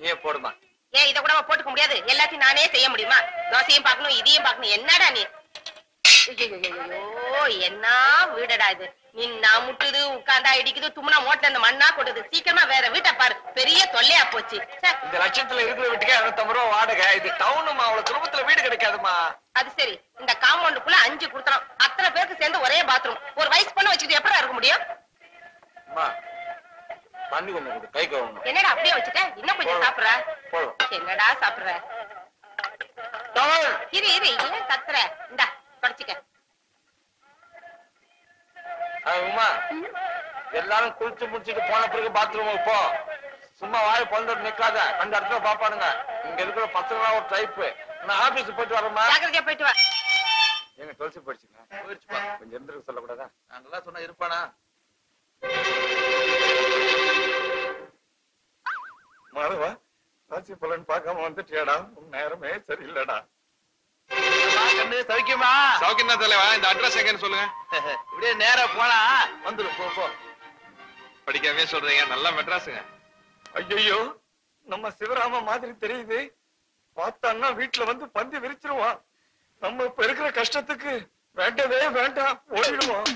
நீயே போடுமா. ஏன் இத கூட போட்டுக்க முடியாது? எல்லாத்தையும் நானே செய்ய முடியுமா? தோசையும் பார்க்கணும், இதையும் பார்க்கணும். என்னடா நீ? ஐயோ, என்ன வீடடா இது? நின்னா முட்டுது, உட்கார்ந்தா இடிக்குது, தும்னா மோட்ல இந்த மண்ணா கொட்டுது. சீக்கிரமா வேற வீட்டை பாரு, பெரிய தொல்லையா போச்சு. இந்த லட்சத்துல இருக்கிற வீட்டுக்கே 250 ரூபா வாடகை. இது டவுனுமா, அவ்வளவு குடும்பத்துல வீடு கிடைக்காதுமா. அது சரி, இந்த காம்பவுண்டுக்குள்ள 5 கொடுத்தோம். அத்தனை பேருக்கு சேர்ந்து ஒரே பாத்ரூம். ஒரு வயசு பண்ண வச்சுட்டு எப்படா இருக்க முடியும்? தண்ணி கொஞ்சம் கை கழுவணும். என்னடா அப்படியே வச்சுட்ட? இன்னும் கொஞ்சம் சாப்பிடுற? என்னடா சாப்பிடுற? இரு இரு, ஏன் கத்துற? இந்தா தொடச்சிக்க. உமா, எல்லாரும் குளிச்சு முடிச்சுட்டு போன பிறகு பாத்ரூமுக்கு போ. சும்மா வாய் பொழுது நிக்காத, அந்த இடத்துல பாப்பானுங்க. இங்க இருக்கிற பசங்க ஒரு டைப். நான் ஆபீஸ் போயிட்டு வரேம்மா. ஜாக்கிரதையா போயிட்டு வா. எங்க துளசி போயிடுச்சுப்பா. கொஞ்சம் இருந்துருக்கு சொல்லக்கூடாதா? நாங்கெல்லாம் சொன்னா இருப்பானா? மாதவா, ராசி பலன் பார்க்காம வந்துட்டியாடா? உன் நேரமே சரியில்லடா. சௌக்கியமா? சௌக்கியம் தான் தலைவா. இந்த அட்ரஸ் எங்கன்னு சொல்லுங்க. இப்படியே நேரா போனா வந்துடும். போ. படிக்காமே சொல்றீங்க, நல்லா மெட்ராஸுங்க. ஐயோ, நம்ம சிவராம மாதிரி தெரியுது. பார்த்தான்னா வீட்டுல வந்து பந்தி விரிச்சிருவான். நம்ம இப்ப இருக்கிற கஷ்டத்துக்கு வேண்டவே வேண்டாம், ஓடிடுவோம்.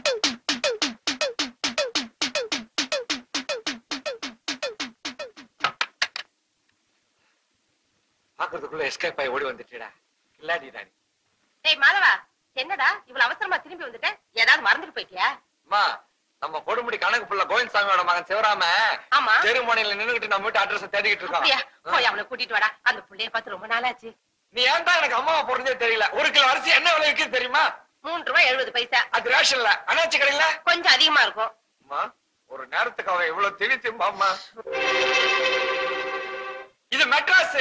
பாக்குறதுக்குள்ள எஸ்கேப் ஆகி ஓடி வந்துட்டேடா. இல்லாடிடா நீ. டேய் மாதவா, என்னடா இவ்வளவு அவசரமா திரும்பி வந்துட்ட? ஏதாவது மறந்துட்டு போயிட்டியா? அம்மா, நம்ம கொடுமுடி கணக்கு புள்ள கோவிந்தசாமியோட மகன் சிவராம செருமனையில நின்னுகிட்டு நம்ம வீட்டு அட்ரஸ் தேடிக்கிட்டு இருக்கான். போய் அவனை கூட்டிட்டு வாடா. அந்த புள்ளைய பார்த்து ரொம்ப நாளாச்சு. நீ ஏன்டா எனக்கு அம்மாவை போறதே தெரியல? 1 கிலோ அரிசி என்ன விலை விற்குது தெரியுமா? 3 ரூபாய் 70 பைசா. அது ரேஷன்ல, அனாச்சி கடையில கொஞ்சம் அதிகமா இருக்கும். அம்மா, ஒரு நேரத்துக்கு அவன் இவ்வளவு திணித்தும்பாம்மா. இது மெட்ராஸ்.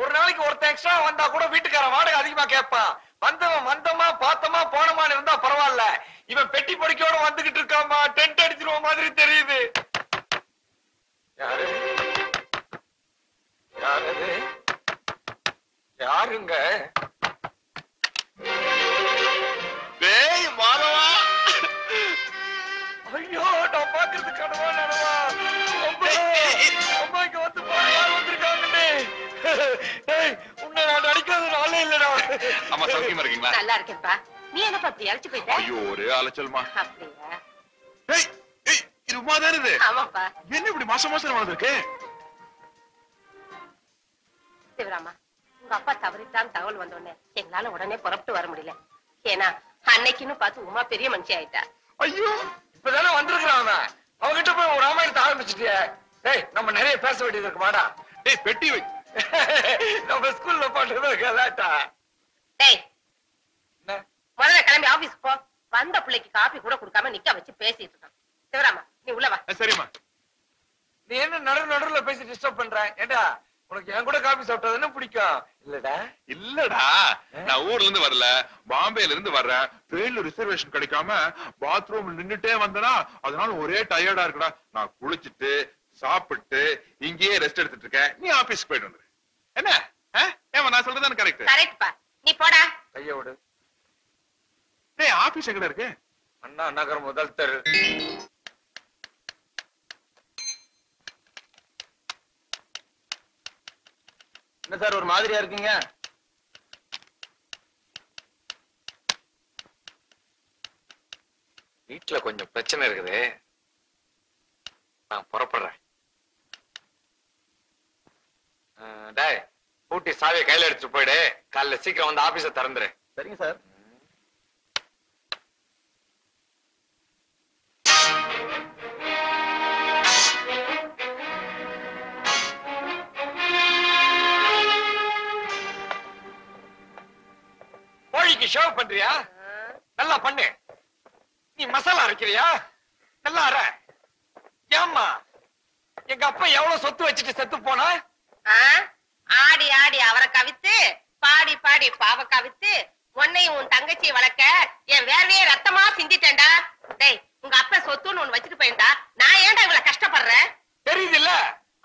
ஒரு நாளைக்கு ஒருத்தன் எக்ஸ்ட்ரா வந்தா கூட வீட்டுக்காரன் வாடகை அதிகமா கேட்பான். வந்தவன் வந்தமா பார்த்தமா போனமான்னு இருந்தா பரவாயில்ல. இவன் பெட்டி படிக்கையோட வந்துகிட்டு இருக்காமா. டென்ட் அடிச்சிருவ மாதிரி தெரியுது. யாரு யாரு யாருங்க? டேய் மாதவா. ஐயோ, நான் பாக்குறது கனவா நனவா? அம்மா இங்க வந்து யார் வந்திருக்காங்கன்னு. உன்னை நான் அடிக்காத நாளே இல்லடா. அம்மா சௌக்கியமா இருக்கீங்களா? நல்லா இருக்கேன்ப்பா. நீ என்னப்பா இப்படி அழைச்சு போயிட்ட? ஐயோ, ஒரே அலைச்சல்மா. அப்படியா? ஏய் ஏய், இது உமா தானே இது? ஆமாப்பா. என்ன இப்படி மாசம் வளர்ந்துருக்கு? சிவராமா, உங்க அப்பா தவறிட்டான்னு தகவல் வந்தோடனே எங்களால உடனே புறப்பட்டு வர முடியல. ஏன்னா அன்னைக்குன்னு பார்த்து உமா பெரிய மனுஷி ஆயிட்டா. ஐயோ, இப்பதானே வந்திருக்கிறான் அவன். அவங்கிட்ட போய் ஒரு ராமாயணத்தை ஆரம்பிச்சுட்டிய. டேய், நம்ம நிறைய பேச வேண்டியது இருக்கு. வாடா. டேய், பெட்டி வை. நம்ம ஸ்கூல்ல பாட்டுறது கலாட்டா. டேய், முதல்ல கிளம்பி ஆபீஸ்க்கு போ. வந்த பிள்ளைக்கு காபி கூட கொடுக்காம நிக்க வச்சு பேசிட்டு இருக்கான். சிவராமா, நீ உள்ள வா. சரிம்மா. நீ என்ன நடுவுல பேசி டிஸ்டர்ப் பண்ற? ஏண்டா, உனக்கு என் கூட காபி சாப்பிட்டதுன்னு பிடிக்கும் இல்லடா? இல்லடா, நான் ஊர்ல இருந்து வரல, பாம்பேல இருந்து வர்றேன். ட்ரெயின்ல ரிசர்வேஷன் கிடைக்காம பாத்ரூம்ல நின்னுட்டே வந்தனா, அதனால ஒரே டயர்டா இருக்குடா. நான் குளிச்சிட்டு சாப்பிட்டு இங்கேயே ரெஸ்ட் எடுத்துட்டு இருக்கேன். நீ ஆபீஸ்க்கு போயிட்டு வந்துரு. என்ன? ஏமா நான் சொல்றதுதானே கரெக்ட்? கரெக்ட்பா. நீ போடா. கைய விடு. டேய், ஆபீஸ் எங்கடா இருக்கு? அண்ணா நகர் முதல் தெரு. என்ன சார் ஒரு மாதிரியா இருக்கீங்க? வீட்டுல கொஞ்சம் பிரச்சனை இருக்குது. நான் புறப்படுறேன். டேய், பூட்டி சாவியை கையில எடுத்துட்டு போயிடு. காலைல சீக்கிரம் வந்து ஆபீஸ திறந்துரு. சரிங்க சார். கோழிக்கு ஷேவ் பண்றியா? நல்லா பண்ணு. நீ மசாலா அரைக்கிறியா? நல்லா அரை. ஏம்மா, எங்க அப்பா எவ்வளவு சொத்து வச்சுட்டு செத்து போனா? ஆடி ஆடி அவரை கவித்து, பாடி பாடி பாவ கவித்து, உன்னையும் உன் தங்கச்சியை வளர்க்க என் வேர்வையே ரத்தமா சிந்திட்டேன்டா. டேய், உங்க அப்பா சொத்துன்னு ஒண்ணு வச்சுட்டு போயிருந்தா நான் ஏன்டா இவ்வளவு கஷ்டப்படுறேன்? தெரியுது இல்ல?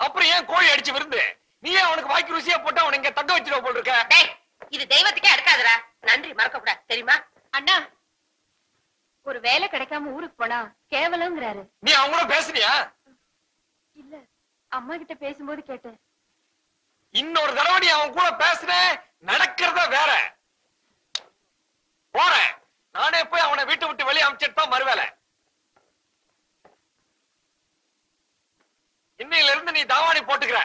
அப்புறம் ஏன் கோழி அடிச்சு விருந்து? நீ அவனுக்கு வாய்க்கு ருசியா போட்டு அவனை இங்க தங்க வச்சிருவ போல் இருக்க. டேய், இது தெய்வத்துக்கே எடுக்காதடா. நன்றி மறக்க கூடாது, தெரியுமா? அண்ணா, ஒரு வேலை கிடைக்காம ஊருக்கு போனா கேவலங்கிறாரு. நீ அவங்கள பேசுறியா? இல்ல, அம்மா கிட்ட பேசும்போது கேட்டேன். இன்னொரு தடவை நீ அவன் கூட பேசுன நடக்கிறத வேற. போறேன். நானே போய் அவனை வீட்டை விட்டு வெளியே அனுப்பிச்சிட்டு தான் மறுவேலை. இன்னையில இருந்து நீ தாவாணி போட்டுக்கிற.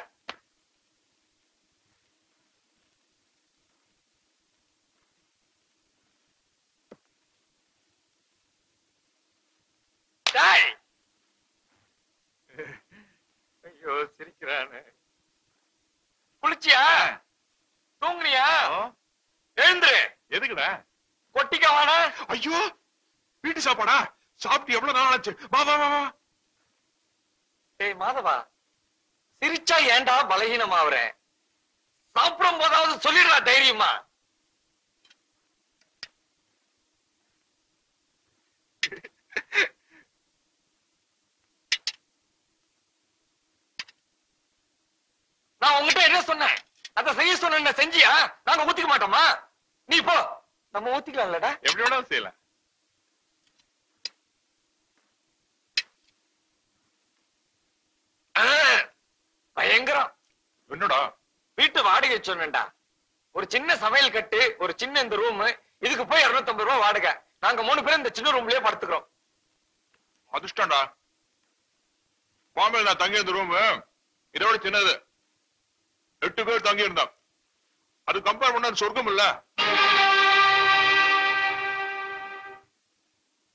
ஐயோ சிரிக்கிறானு. குளிச்சியா? தூங்குனியா? எழுந்துரு. எதுக்குடா? கொட்டிக்க வாடா. ஐயோ வீட்டு சாப்பாடா? சாப்பிட்டு எவ்வளவு நாள் ஆச்சு? வா வா வா வா. டேய் மாதவா, சிரிச்சா ஏன்டா பலகீனமாவற? சாப்பிடும் போதாவது சொல்லிடுறா தைரியமா. நான் உங்ககிட்ட என்ன சொன்னேன்? அத செய்ய சொன்ன செஞ்சியா? நாங்க ஊத்திக்க மாட்டோமா? நீ போ. நம்ம ஊத்திக்கலாம்லடா. எப்படி வேணாலும் செய்யலாம். பயங்கரம். என்னடா? வீட்டு வாடகை சொன்னேன்டா. ஒரு சின்ன சமையல் கட்டு, ஒரு சின்ன இந்த ரூம், இதுக்கு போய் 250 ரூபாய் வாடகை. நாங்க 3 பேரும் இந்த சின்ன ரூம்லயே படுத்துக்கிறோம். அதிர்ஷ்டம்டா. பாம்பேல நான் தங்கி இருந்த ரூம் இதோட சின்னது. 8 பேர் தங்கி இருந்தோம். அது கம்பேர் பண்ண சொர்க்கம் இல்ல.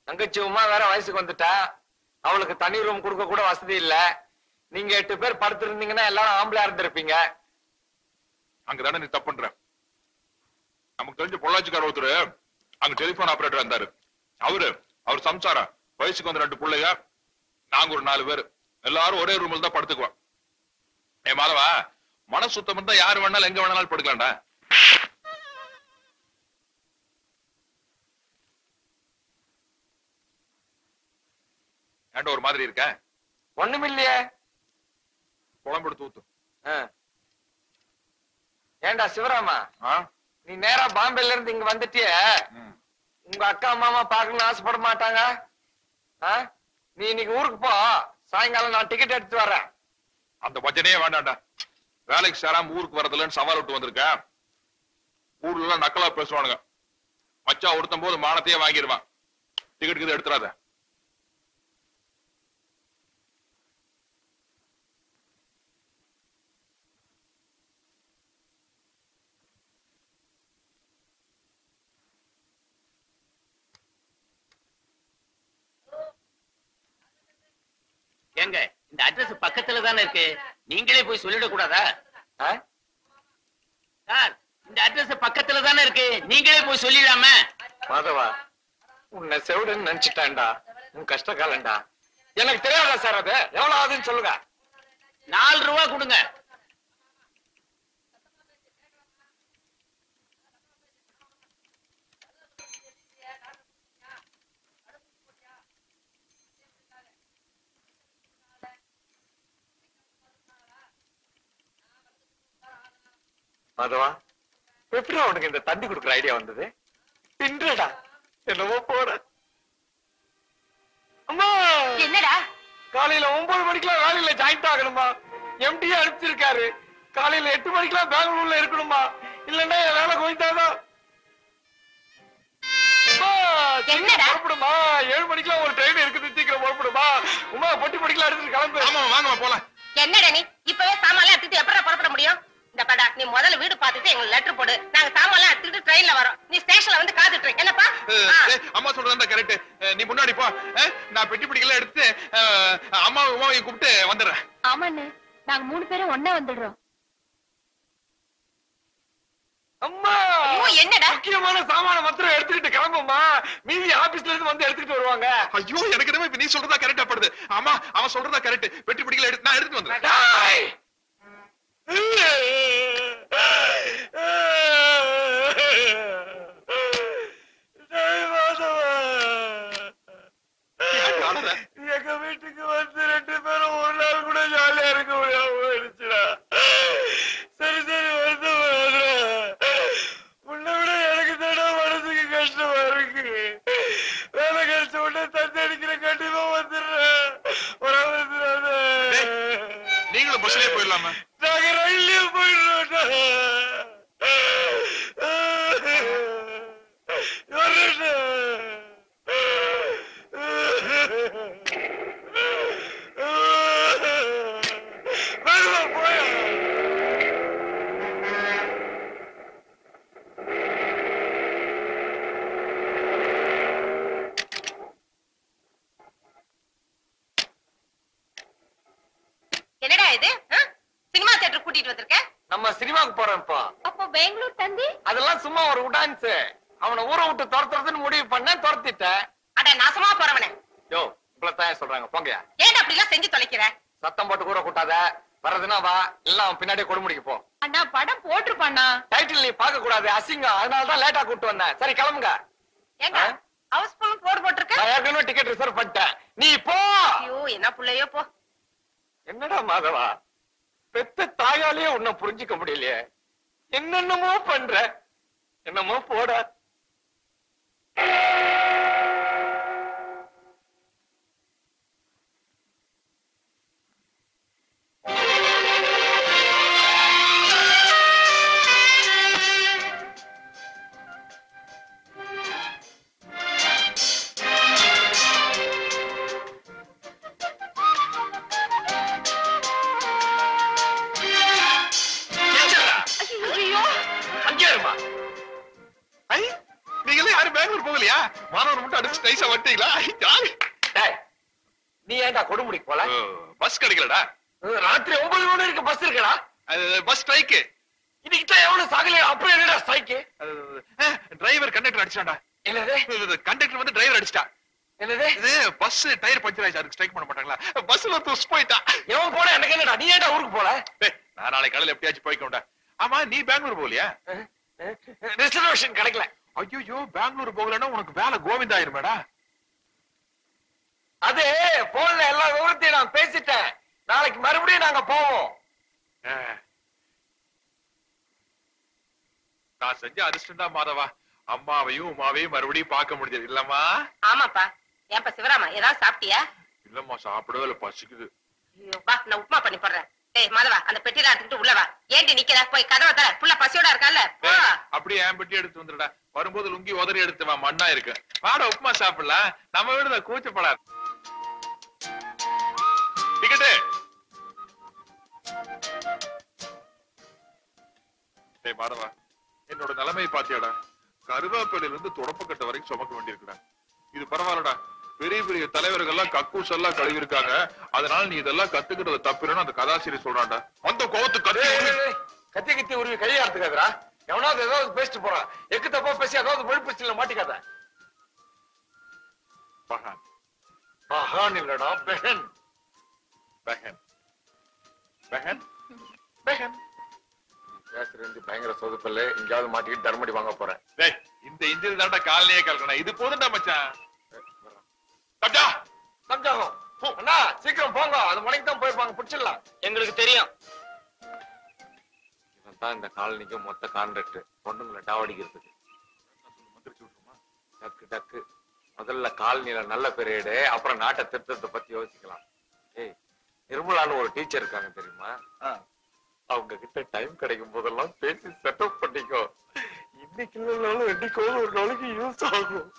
தங்கச்சி உமா வேற வயசுக்கு வந்துட்டா. அவளுக்கு தனி ரூம் கொடுக்க கூட வசதி இல்ல. நீங்க 8 பேர் படுத்திருந்தீங்கன்னா எல்லாரும் ஆம்பளையா இருந்திருப்பீங்க. அங்கதானே நீ தப்பு பண்ற. நமக்கு தெரிஞ்ச பொள்ளாச்சிக்கார ஒருத்தர் அங்க டெலிபோன் ஆபரேட்டர் இருந்தாரு. அவர் சம்சாரம், வயசுக்கு வந்து 2 பிள்ளைங்க, நாங்க ஒரு 4 பேர், எல்லாரும் ஒரே ரூம்ல தான் படுத்துக்குவோம். ஏ மாதவா, மன சுத்தம் இருந்தா யாரு வேணாலும் எங்க வேணாலும் படுக்கலாம்டா. ஏன்டா ஒரு மாதிரி இருக்க? ஒண்ணுமில்லையே. குழம்பு எடுத்து ஊத்து. ஏண்டா சிவராமா, நீ நேரா பாம்பேல இருந்து இங்க வந்துட்டிய, உங்க அக்கா மாமா பாக்கணும்னு ஆசைப்பட மாட்டாங்க? நீ இன்னைக்கு ஊருக்கு போ. சாயங்காலம் நான் டிக்கெட் எடுத்து வர்றேன். அந்த பட்ஜெட்டே வேண்டாம்டா. வேலைக்கு சேராம ஊருக்கு வரதுலன்னு சவால் விட்டு வந்திருக்க. ஊர்ல எல்லாம் நக்கலா பேசுவானுங்க. மச்சா ஒருத்தம் போது மானத்தையே வாங்கிடுவான். டிக்கெட் எடுத்துறாத. ஏங்க, இந்த அட்ரஸ் பக்கத்துல தானே இருக்கு, நீங்களே போய் சொல்லிட கூடாதா? சார், இந்த அட்ரஸ் பக்கத்துல தானே இருக்கு, நீங்களே போய் சொல்லிடாம. மாதவா, உன்னை செவிடுன்னு நினைச்சிட்டான்டா. உன் கஷ்ட காலண்டா. எனக்கு தெரியாதா சார்? அது எவ்வளவு ஆகுதுன்னு சொல்லுங்க. 4 ரூபா கொடுங்க. மாதவா, எப்படி உனக்கு இந்த தண்ணி குடுக்குற ஐடியா வந்தது? தின்றடா. என்னவோ போற. அம்மா, என்னடா? காலையில 9 மணிக்கெல்லாம் வேலையில ஜாயிண்ட் ஆகணுமா? எம்டியா அனுப்பிச்சிருக்காரு. காலையில 8 மணிக்கெல்லாம் பெங்களூர்ல இருக்கணுமா? இல்லன்னா என் வேலை கோயிட்டாதான். என்னடா? புறப்படுமா? 7 மணிக்கெல்லாம் ஒரு ட்ரெயின் இருக்குது, சீக்கிரம் புறப்படுமா? உமா பொட்டி பொடிக்கலாம் எடுத்துட்டு கிளம்பு. ஆமா வாங்கம்மா போலாம். என்னடா நீ இப்பவே சாமான்லாம் எடுத்துட்டு எப்படா புறப்பட முடியும்? இந்த படா, நீ முதல்ல வீடு பார்த்துட்டு எங்களுக்கு லெட்டர் போடு. நாங்க சாமான்லாம் எடுத்துட்டு ட்ரெயின்ல வரோம். நீ ஸ்டேஷன்ல வந்து காத்துட்டு இரு. என்னப்பா? அம்மா சொல்றதா கரெக்ட். நீ முன்னாடி போ. நான் பெட்டி பிடிக்கல எடுத்து அம்மாவை உமாவையும் கூப்பிட்டு வந்துடுறேன். ஆமாண்ணே, நாங்க 3 பேரும் ஒண்ணா வந்துடுறோம். அம்மா, ஐயோ, என்னடா? முக்கியமான சாமான மாத்திரம் எடுத்துக்கிட்டு கிளம்புமா. மீதி ஆபீஸ்ல இருந்து வந்து எடுத்துக்கிட்டு வருவாங்க. ஐயோ, எனக்கு என்னமோ இப்ப நீ சொல்றதா கரெக்டா படுது. ஆமா, அவன் சொல்றதா கரெக்ட். பெட்டி பிடிக்கல எடுத்து நான் எடுத்துட்டு வந்துடுறேன். டேய்! எங்க வீட்டுக்கு வந்து 2 பேரும் ஒரு நாள் கூட ஜாலியா இருக்க முடியாம போயிடுச்சுடா. சரி சரி, வருத்தம். உன்னை விட எனக்கு தானே மனசுக்கு கஷ்டமா இருக்கு. வேலை கிடைச்ச உடனே தந்தி அடிக்கிற கண்டிப்பா வந்துடுறேன். நீங்களும் பஸ்லயே போயிடலாமா? நாங்க ரயில்லயே போயிடுறோம். நம்ம சினிமாக்கு போறோம் இப்போ. அப்போ பெங்களூர் தந்தி அதெல்லாம் சும்மா ஒரு உடான்ஸ். அவனை ஊரை விட்டு துரத்துறதுன்னு முடிவு பண்ண துரத்திட்டேன். அட நாசமா போறவனே, யோ இவ்வளவுதான் சொல்றாங்க போங்கயா. ஏன் அப்படி எல்லாம் செஞ்சு தொலைக்கிற? சத்தம் போட்டு ஊரை கூட்டாத. வர்றதுன்னா வா, எல்லாம் அவன் பின்னாடியே கொடுமுடிக்கு போ. அண்ணா படம் போட்டிருப்பாண்ணா. டைட்டில் நீ பார்க்க கூடாது, அசிங்கம். அதனாலதான் லேட்டா கூட்டு வந்தேன். சரி கிளம்புங்க. ஏங்க ஹவுஸ்ஃபுல் போர்டு போட்டிருக்க? நான் ஏற்கனவே டிக்கெட் ரிசர்வ் பண்ணிட்டேன். நீ போ. ஐயோ என்ன புள்ளையோ போ. என்னடா மாதவா, பெத்த தாயாலேயே உன்னை புரிஞ்சுக்க முடியலையே. என்னென்னமோ பண்ற. என்னமோ போட. நீங்களே யாரும் பெங்களூர் போகலையா? மாணவர் மட்டும் அடிச்சு நைஸா வந்துட்டீங்களா? ஜாலி. நீ ஏன்டா கொடுமுடிக்கு போல? பஸ் கிடைக்கலடா. ராத்திரி 9 மணி வரைக்கும் பஸ் இருக்கடா. Bus strike. இன்னைக்கு தான் எவனும் சாகலையா? அப்புறம் என்னடா ஸ்ட்ரைக்கு? Driver conductor அடிச்சாடா. என்னது? கண்டக்டர் வந்து டிரைவர் அடிச்சிட்டா. என்னது? இது பஸ் டயர் பஞ்சர் ஆயிடுச்சு, அதுக்கு ஸ்ட்ரைக் பண்ண மாட்டாங்களா? பஸ்ல துஸ் போயிட்டா. எவன் போட எனக்கு என்னடா? நீ ஏன்டா ஊருக்கு போல? நான் நாளைக்கு காலையில எப்படியாச்சும் போய்க்கோண்டா. ஆமா நீ பெங்களூர் போகலையா? ரிசர்வேஷன் கிடைக்கல. ஐயோ பெங்களூர் போகலன்னா உனக்கு வேலை கோவிந்தா ஆயிருமேடா. அது போன்ல எல்லா விவரத்தையும் நான் பேசிட்டேன். நாளைக்கு மறுபடியும் நாங்க போவோம். நான் செஞ்ச அதிர்ஷ்டம் தான் மாதவா. அம்மாவையும் உமாவையும் மறுபடியும் பார்க்க முடியாது இல்லம்மா? ஆமாப்பா. ஏன்பா சிவராமா ஏதாவது சாப்பிட்டியா? இல்லம்மா சாப்பிடவே இல்ல, பசிக்குது. ஐயோ, வா நான் உப்புமா பண்ணி போடுறேன். டேய் மாதவா அந்த பெட்டியில எடுத்துட்டு உள்ள வா. ஏண்டி நிக்கிற? போய் கதவை தர. புள்ள பசியோட இருக்கான்ல. போ. அப்படியே என் பெட்டி எடுத்து வந்துடுடா. வரும்போது லுங்கி உதறி எடுத்து வா, மண்ணா இருக்கு. வாடா உப்புமா சாப்பிடலாம். நம்ம வீடுல கூச்சப்படாது. டிக்கெட்டு. டேய் மாதவா, என்னோட நிலைமை பாத்தியாடா? கருவேப்பிலையில இருந்து தொடப்பக்கட்ட வரைக்கும் சுமக்க வேண்டியிருக்குடா. இது பரவாயில்லடா. பெரிய பெரிய தலைவர்கள்லாம் கக்கூஸ் எல்லாம் கழுவி இருக்காங்க. அதனால நீ இதெல்லாம் கத்துக்கிட்டத தப்பிரன்னு அந்த கதாசிரியர் சொல்றான்டா. அந்த கோவத்து கத்தி கத்தி உருவி கையாடுத்துக்காதரா. எவனாவது ஏதாவது பேசிட்டு போறான். எக்கு தப்பா பேசி ஏதாவது விழுப்பிச்சில மாட்டிக்காத. பஹான். பஹான் இல்லடா, பெஹன். பெஹன். பெஹன். பெஹன். பேசுறது பயங்கர சொதுப்பல்ல. எங்கேயாவது மாட்டிக்கிட்டு தர்மடி வாங்க போறேன். டேய் இந்த இந்தியில தான்டா காலையே கலக்கணும். இது போதும்டா மச்சான். கப்ஜா சம்ஜாகம். அண்ணா சீக்கிரம் போங்க. அது மணிக்கு தான் போயிருப்பாங்க. பிடிச்சிடலாம். எங்களுக்கு தெரியும். இவன் தான் இந்த காலனிக்கு மொத்த கான்ட்ராக்டர். பொண்ணுங்களை டாவடிக்கிறதுக்கு. டக்கு டக்கு. முதல்ல காலனியில நல்ல பெரியடு, அப்புறம் நாட்டை திருத்தத்தை பத்தி யோசிக்கலாம். ஏய் நிர்மலான்னு ஒரு டீச்சர் இருக்காங்க தெரியுமா? அவங்க கிட்ட டைம் கிடைக்கும் போதெல்லாம் பேசி செட்டப் பண்ணிக்கோ. இன்னைக்கு இல்லைனாலும் என்னைக்கோ ஒரு நாளைக்கு யூஸ் ஆகும்.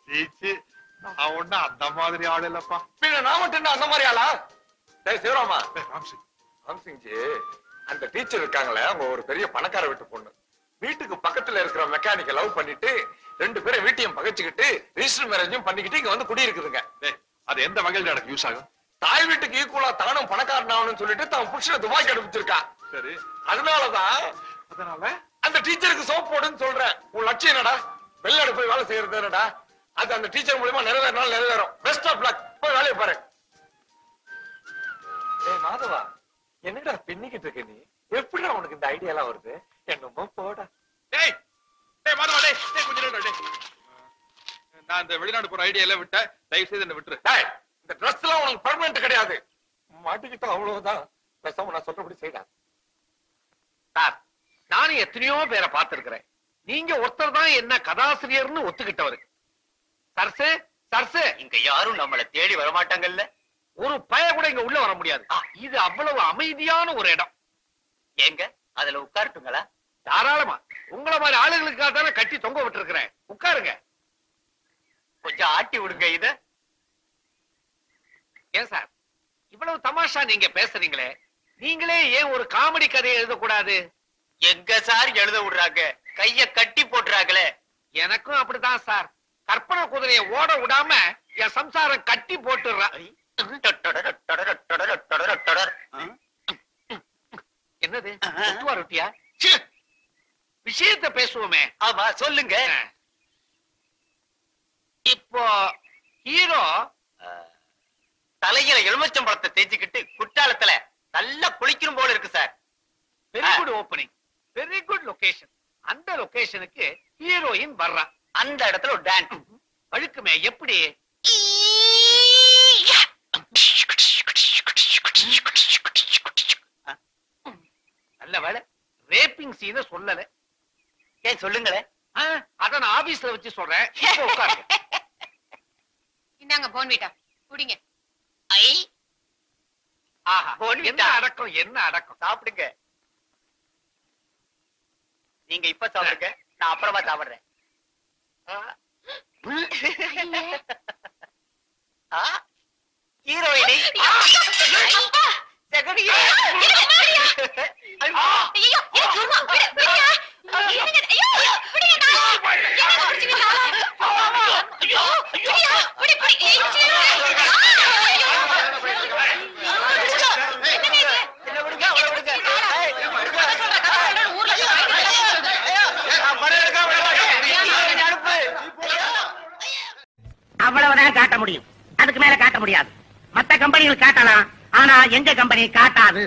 சீச்சி நான் ஒண்ணு அந்த மாதிரி ஆள் இல்லப்பா. பின்ன நான் மட்டும் அந்த மாதிரி ஆளா? டேய் சிவராமா. ராம்சிங். ராம்சிங்ஜி, அந்த டீச்சர் இருக்காங்களே அவங்க ஒரு பெரிய பணக்கார வீட்டு பொண்ணு. வீட்டுக்கு பக்கத்துல இருக்கிற மெக்கானிக்க லவ் பண்ணிட்டு 2 பேரும் வீட்டையும் பகைச்சுக்கிட்டு ரிஜிஸ்டர் மேரேஜும் பண்ணிக்கிட்டு இங்க வந்து குடியிருக்குதுங்க. அது எந்த வகையில எனக்கு யூஸ் ஆகும்? தாய் வீட்டுக்கு ஈக்குவலா தானும் பணக்காரன் ஆகணும்னு சொல்லிட்டு தான் புருஷனை துபாய்க்கு அனுப்பிச்சிருக்கா. சரி அதனாலதான் அதனால அந்த டீச்சருக்கு சோப் போடுன்னு சொல்றேன். உன் லட்சியம் என்னடா? வெளிநாடு போய் வேலை செய்யறது என்னடா? அது அந்த டீச்சர் மூலமா நிறைவேறினாலும் நிறைவேறும். Best of luck. போய் வேலையை பாரு. ஏய் மாதவா, என்னடா பின்னிக்கிட்டு இருக்க நீ? எப்படிடா உனக்கு இந்த ஐடியா எல்லாம் வருது? என்னமோ போடா. டேய் டேய் மாதவா, டேய் டேய் கொஞ்சம் நேரம் டேய். நான் இந்த வெளிநாடு போற ஐடியா எல்லாம் விட்டேன். தயவு செய்து என்ன விட்டுரு. டேய் இந்த Dress எல்லாம் உனக்கு பெர்மனன்ட் கிடையாது. மாட்டிக்கிட்டா அவ்வளவுதான். பேசாம நான் சொல்றபடி செய்டா. சார் நானும் எத்தனையோ பேரை பார்த்திருக்கிறேன். நீங்க ஒருத்தர் தான் என்ன கதாசிரியர்னு ஒத்துக்கிட்டவரு. சர்சு சர்சு இங்க யாரும் நம்மள தேடி வரமாட்டாங்கல்ல. ஒரு பய கூட இங்க உள்ள வர முடியாது. இது அவ்வளவு அமைதியான ஒரு இடம். ஏங்க அதுல உட்காரட்டுங்களா? தாராளமா. உங்களை மாதிரி ஆளுகளுக்காக தானே கட்டி தொங்க விட்டுருக்கிறேன். உட்காருங்க. கொஞ்சம் ஆட்டி விடுங்க இத. ஏன் சார் இவ்வளவு தமாஷா நீங்க பேசுறீங்களே, நீங்களே ஏன் ஒரு காமெடி கதையை எழுதக்கூடாது? எங்க சார் எழுத விடுறாங்க? கைய கட்டி போட்டுறாங்களே. எனக்கும் அப்படிதான் சார். கற்பனை குதிரையை ஓட விடாம என் சம்சாரம் கட்டி போட்டுறா. என்னது ஒட்டுவா ரொட்டியா ச்சே. விஷயத்தை பேசுவோமே. ஆமா சொல்லுங்க. இப்போ ஹீரோ தலையில எலுமிச்சம்பழத்தை தேய்ச்சிக்கிட்டு குற்றாலத்துல நல்லா குளிக்கணும் போல இருக்கு sir. Very good opening, very good location. அந்த லொகேஷனுக்கு ஹீரோயின் வர்றா. அந்த இடத்துல ஒரு டான்ஸ். வழுக்குமே எப்படி? நல்ல வேளை ரேப்பிங் சீனை சொல்லல. ஏன் சொல்லுங்களேன். அத நான் ஆபீஸ்ல வச்சு சொல்றேன். இப்போ உட்காருங்க. இந்தாங்க போன்விட்டா குடிங்க. ஐ ஆஹா, போன்விட்டா. என்ன அடக்கம், என்ன அடக்கம். சாப்பிடுங்க. நீங்க இப்ப சாப்பிடுங்க, நான் அப்புறமா சாப்பிடுறேன். ஹீரோயினி செகண்ட் ஐயோ சும்மா விடுங்க. என்னங்க ஐயோ விடுங்கடா. என்ன குடிச்சீங்க? ஐயோ விடு விடு. என்ன விடுங்க, அவளை விடுங்க. அவ்வளவுதான் காட்ட முடியும், அதுக்கு மேல காட்ட முடியாது. மத்த கம்பெனிகள் காட்டலாம், ஆனா எங்க கம்பெனி காட்டாது.